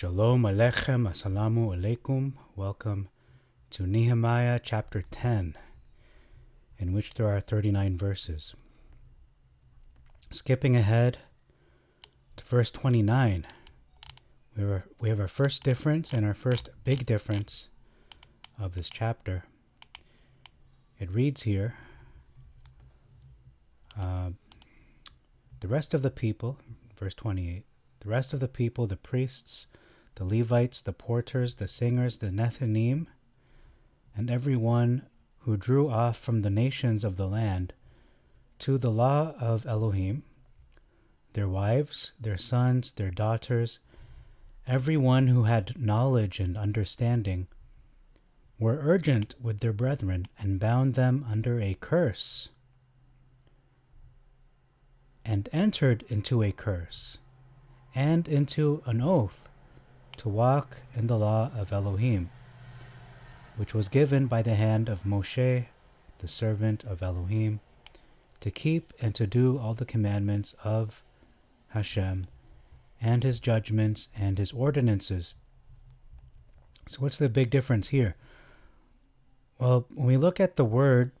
Shalom Aleichem, Assalamu Alaikum. Welcome to Nehemiah chapter 10, in which there are 39 verses. Skipping ahead to verse 29, we have our first difference and our first big difference of this chapter. It reads here, the rest of the people, verse 28, the rest of the people, the priests, the Levites, the porters, the singers, the NEHEMIAH, and everyone who drew off from the nations of the land to the law of Elohim, their wives, their sons, their daughters, everyone who had knowledge and understanding, were urgent with their brethren and bound them under a curse, and entered into a curse and into an oath to walk in the law of Elohim, which was given by the hand of Moshe, the servant of Elohim, to keep and to do all the commandments of Hashem and his judgments and his ordinances. So what's the big difference here? Well, when we look at the word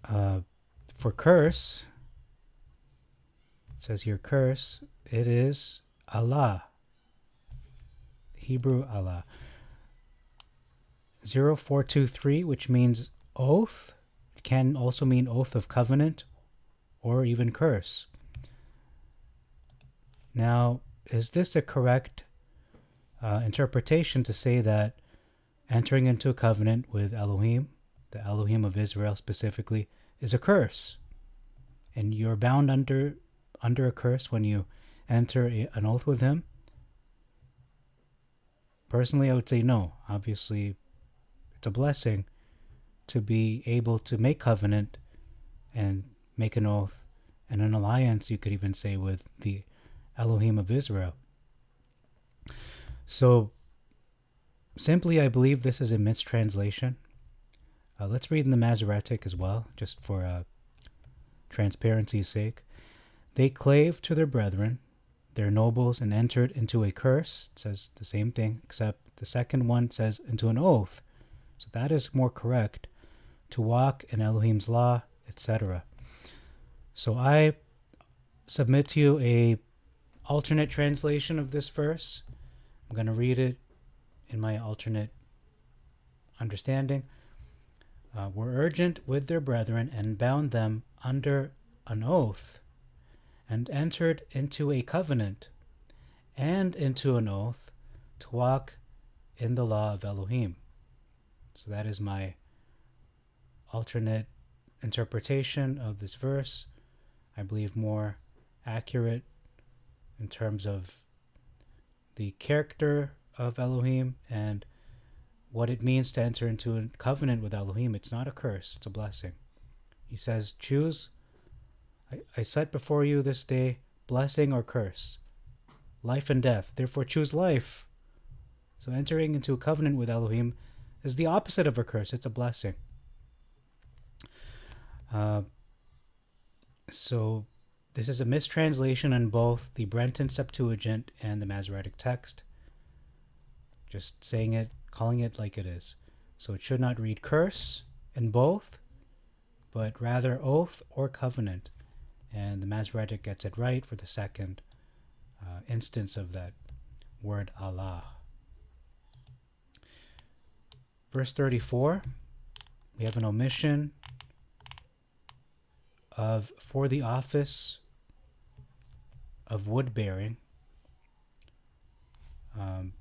for curse, it says here curse, it is Allah, Hebrew Allah. 0423, which means oath. It can also mean oath of covenant or even curse. Now, is this a correct interpretation to say that entering into a covenant with Elohim, the Elohim of Israel specifically, is a curse? And you're bound under a curse when you enter an oath with him? Personally, I would say no. Obviously, it's a blessing to be able to make covenant and make an oath and an alliance, you could even say, with the Elohim of Israel. So, simply, I believe this is a mistranslation. Let's read in the Masoretic as well, just for transparency's sake. They clave to their brethren, their nobles, and entered into a curse. It says the same thing, except the second one says into an oath. So that is more correct, to walk in Elohim's law, etc. So I submit to you a alternate translation of this verse. I'm going to read it in my alternate understanding. Were urgent with their brethren and bound them under an oath, and entered into a covenant and into an oath to walk in the law of Elohim. So that is my alternate interpretation of this verse. I believe more accurate in terms of the character of Elohim and what it means to enter into a covenant with Elohim. It's not a curse, it's a blessing. He says, choose. I set before you this day blessing or curse, life and death. Therefore choose life. So entering into a covenant with Elohim is the opposite of a curse. It's a blessing. So this is a mistranslation in both the Brenton Septuagint and the Masoretic text. Just saying it, calling it like it is. So it should not read curse in both, but rather oath or covenant. And the Masoretic gets it right for the second instance of that word Allah. Verse 34, we have an omission of for the office of wood bearing. And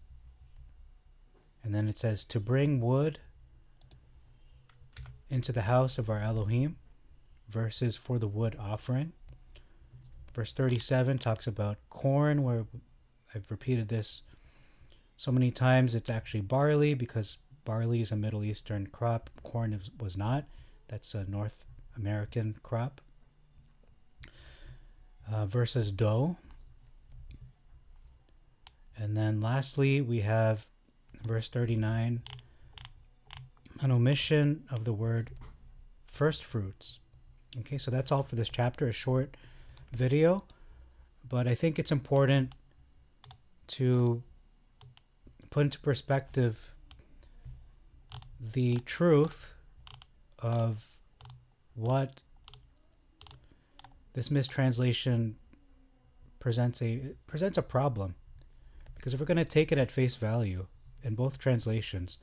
then it says to bring wood into the house of our Elohim versus for the wood offering. Verse 37 talks about corn, where I've repeated this so many times. It's actually barley, because barley is a Middle Eastern crop. Corn was not. That's a North American crop. Versus dough. And then lastly, we have verse 39, an omission of the word first fruits. Okay, so that's all for this chapter, a short video, but I think it's important to put into perspective the truth of what this mistranslation presents a problem. Because if we're going to take it at face value in both translations,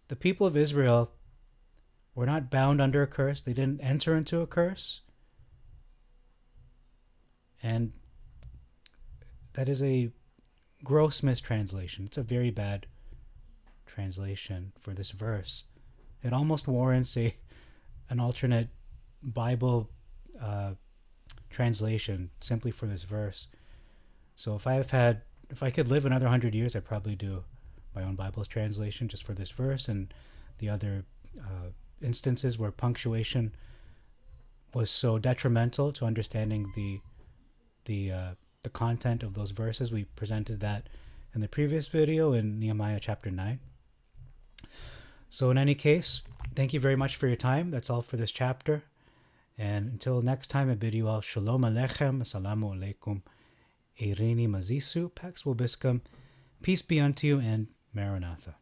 the people of Israel were not bound under a curse. They didn't enter into a curse. And that is a gross mistranslation. It's a very bad translation for this verse. It almost warrants an alternate Bible translation simply for this verse. So if I could live another 100 years, I'd probably do my own Bible's translation just for this verse and the other instances where punctuation was so detrimental to understanding the content of those verses. We presented that in the previous video in Nehemiah chapter 9. So in any case, thank you very much for your time. That's all for this chapter. And until next time, I bid you all Shalom Aleichem, Assalamu Alaikum, Eirini Mazisu, Pax Vobiscum, peace be unto you, and Maranatha.